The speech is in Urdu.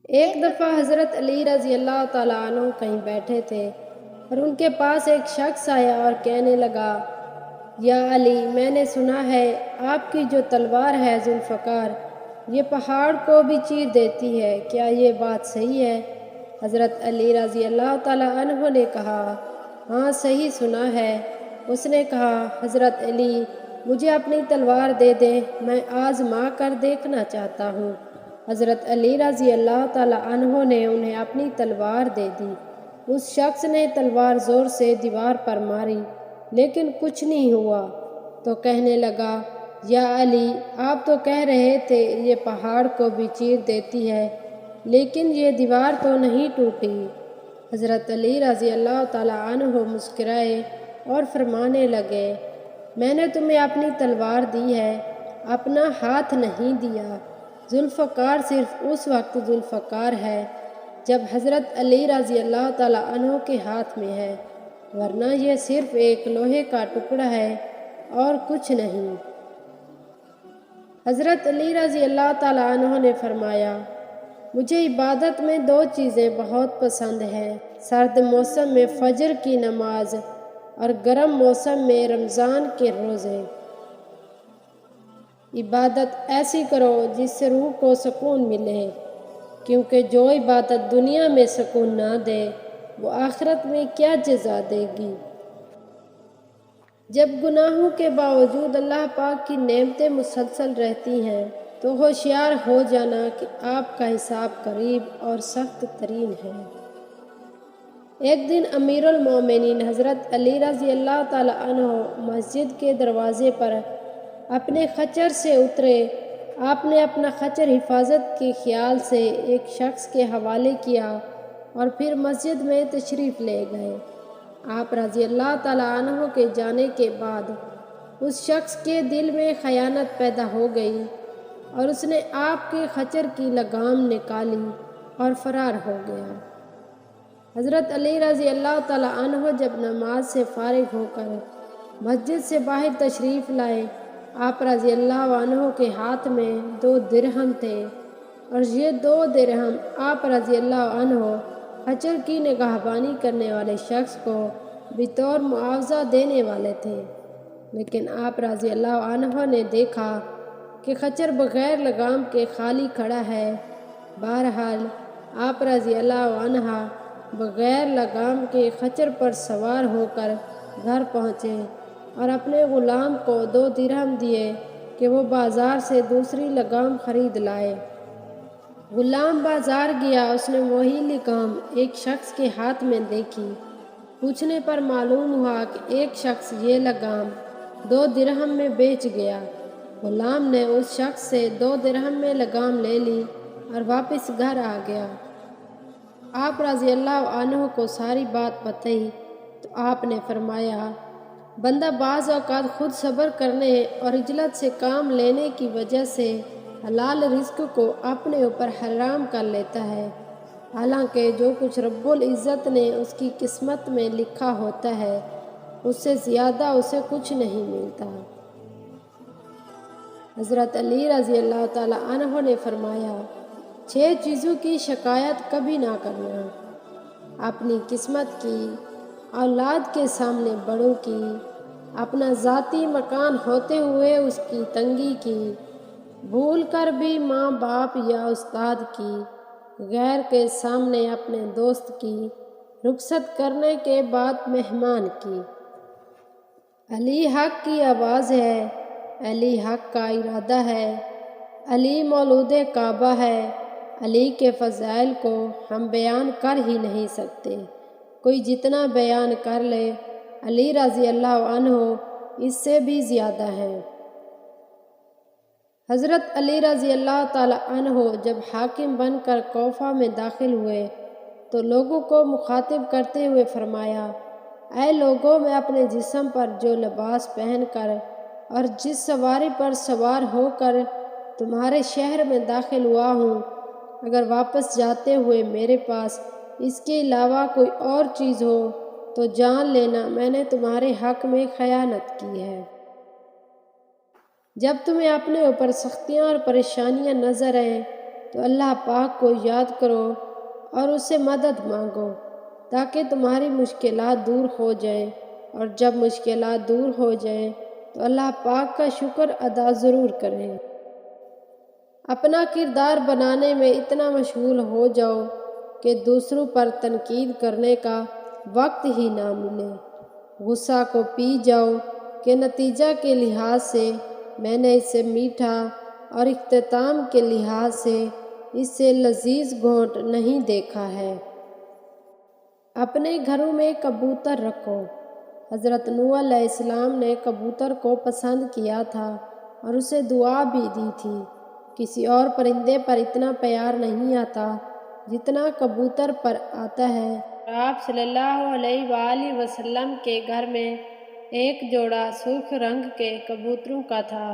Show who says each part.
Speaker 1: ایک دفعہ حضرت علی رضی اللہ تعالیٰ عنہ کہیں بیٹھے تھے اور ان کے پاس ایک شخص آیا اور کہنے لگا، یا علی، میں نے سنا ہے آپ کی جو تلوار ہے ذوالفقار، یہ پہاڑ کو بھی چیر دیتی ہے، کیا یہ بات صحیح ہے؟ حضرت علی رضی اللہ تعالیٰ عنہ نے کہا، ہاں صحیح سنا ہے۔ اس نے کہا، حضرت علی، مجھے اپنی تلوار دے دیں، میں آزما کر دیکھنا چاہتا ہوں۔ حضرت علی رضی اللہ تعالیٰ عنہ نے انہیں اپنی تلوار دے دی۔ اس شخص نے تلوار زور سے دیوار پر ماری لیکن کچھ نہیں ہوا، تو کہنے لگا، یا علی، آپ تو کہہ رہے تھے یہ پہاڑ کو بھی چیر دیتی ہے، لیکن یہ دیوار تو نہیں ٹوٹی۔ حضرت علی رضی اللہ تعالیٰ عنہ مسکرائے اور فرمانے لگے، میں نے تمہیں اپنی تلوار دی ہے، اپنا ہاتھ نہیں دیا۔ ذوالفقار صرف اس وقت ذوالفقار ہے جب حضرت علی رضی اللہ تعالیٰ عنہ کے ہاتھ میں ہے، ورنہ یہ صرف ایک لوہے کا ٹکڑا ہے اور کچھ نہیں۔ حضرت علی رضی اللہ تعالیٰ عنہ نے فرمایا، مجھے عبادت میں دو چیزیں بہت پسند ہیں، سرد موسم میں فجر کی نماز اور گرم موسم میں رمضان کے روزے۔ عبادت ایسی کرو جس سے روح کو سکون ملے، کیونکہ جو عبادت دنیا میں سکون نہ دے وہ آخرت میں کیا جزا دے گی۔ جب گناہوں کے باوجود اللہ پاک کی نعمتیں مسلسل رہتی ہیں تو ہوشیار ہو جانا کہ آپ کا حساب قریب اور سخت ترین ہے۔ ایک دن امیر المومنین حضرت علی رضی اللہ تعالیٰ عنہ مسجد کے دروازے پر اپنے خچر سے اترے۔ آپ نے اپنا خچر حفاظت کے خیال سے ایک شخص کے حوالے کیا اور پھر مسجد میں تشریف لے گئے۔ آپ رضی اللہ تعالیٰ عنہ کے جانے کے بعد اس شخص کے دل میں خیانت پیدا ہو گئی اور اس نے آپ کے خچر کی لگام نکالی اور فرار ہو گیا۔ حضرت علی رضی اللہ تعالیٰ عنہ جب نماز سے فارغ ہو کر مسجد سے باہر تشریف لائے، آپ رضی اللہ عنہ کے ہاتھ میں 2 درہم تھے اور یہ 2 درہم آپ رضی اللہ عنہ خچر کی نگہبانی کرنے والے شخص کو بطور معاوضہ دینے والے تھے، لیکن آپ رضی اللہ عنہ نے دیکھا کہ خچر بغیر لگام کے خالی کھڑا ہے۔ بہرحال آپ رضی اللہ عنہ بغیر لگام کے خچر پر سوار ہو کر گھر پہنچے اور اپنے غلام کو 2 درہم دیے کہ وہ بازار سے دوسری لگام خرید لائے۔ غلام بازار گیا، اس نے وہی لگام ایک شخص کے ہاتھ میں دیکھی۔ پوچھنے پر معلوم ہوا کہ ایک شخص یہ لگام 2 درہم میں بیچ گیا۔ غلام نے اس شخص سے 2 درہم میں لگام لے لی اور واپس گھر آ گیا۔ آپ رضی اللہ عنہ کو ساری بات بتائی تو آپ نے فرمایا، بندہ بعض اوقات خود صبر کرنے اور عجلت سے کام لینے کی وجہ سے حلال رزق کو اپنے اوپر حرام کر لیتا ہے، حالانکہ جو کچھ رب العزت نے اس کی قسمت میں لکھا ہوتا ہے اس سے زیادہ اسے کچھ نہیں ملتا۔ حضرت علی رضی اللہ تعالیٰ عنہ نے فرمایا، 6 چیزوں کی شکایت کبھی نہ کرنا، اپنی قسمت کی، اولاد کے سامنے بڑوں کی، اپنا ذاتی مکان ہوتے ہوئے اس کی تنگی کی، بھول کر بھی ماں باپ یا استاد کی، غیر کے سامنے اپنے دوست کی، رخصت کرنے کے بعد مہمان کی۔ علی حق کی آواز ہے، علی حق کا ارادہ ہے، علی مولود کعبہ ہے۔ علی کے فضائل کو ہم بیان کر ہی نہیں سکتے، کوئی جتنا بیان کر لے علی رضی اللہ عنہ اس سے بھی زیادہ ہے۔ حضرت علی رضی اللہ تعالیٰ عنہ جب حاکم بن کر کوفہ میں داخل ہوئے تو لوگوں کو مخاطب کرتے ہوئے فرمایا، اے لوگوں، میں اپنے جسم پر جو لباس پہن کر اور جس سواری پر سوار ہو کر تمہارے شہر میں داخل ہوا ہوں، اگر واپس جاتے ہوئے میرے پاس اس کے علاوہ کوئی اور چیز ہو تو جان لینا میں نے تمہارے حق میں خیانت کی ہے۔ جب تمہیں اپنے اوپر سختیاں اور پریشانیاں نظر آئیں تو اللہ پاک کو یاد کرو اور اس سے مدد مانگو تاکہ تمہاری مشکلات دور ہو جائیں، اور جب مشکلات دور ہو جائیں تو اللہ پاک کا شکر ادا ضرور کریں۔ اپنا کردار بنانے میں اتنا مشغول ہو جاؤ کہ دوسروں پر تنقید کرنے کا وقت ہی نہ ملے۔ غصہ کو پی جاؤ کہ نتیجہ کے لحاظ سے میں نے اسے میٹھا اور اختتام کے لحاظ سے اس سے لذیذ گھونٹ نہیں دیکھا ہے۔ اپنے گھروں میں کبوتر رکھو۔ حضرت نوح علیہ السلام نے کبوتر کو پسند کیا تھا اور اسے دعا بھی دی تھی۔ کسی اور پرندے پر اتنا پیار نہیں آتا جتنا کبوتر پر آتا ہے۔ آپ صلی اللہ علیہ وآلہ وسلم کے گھر میں ایک جوڑا سرخ رنگ کے کبوتروں کا تھا۔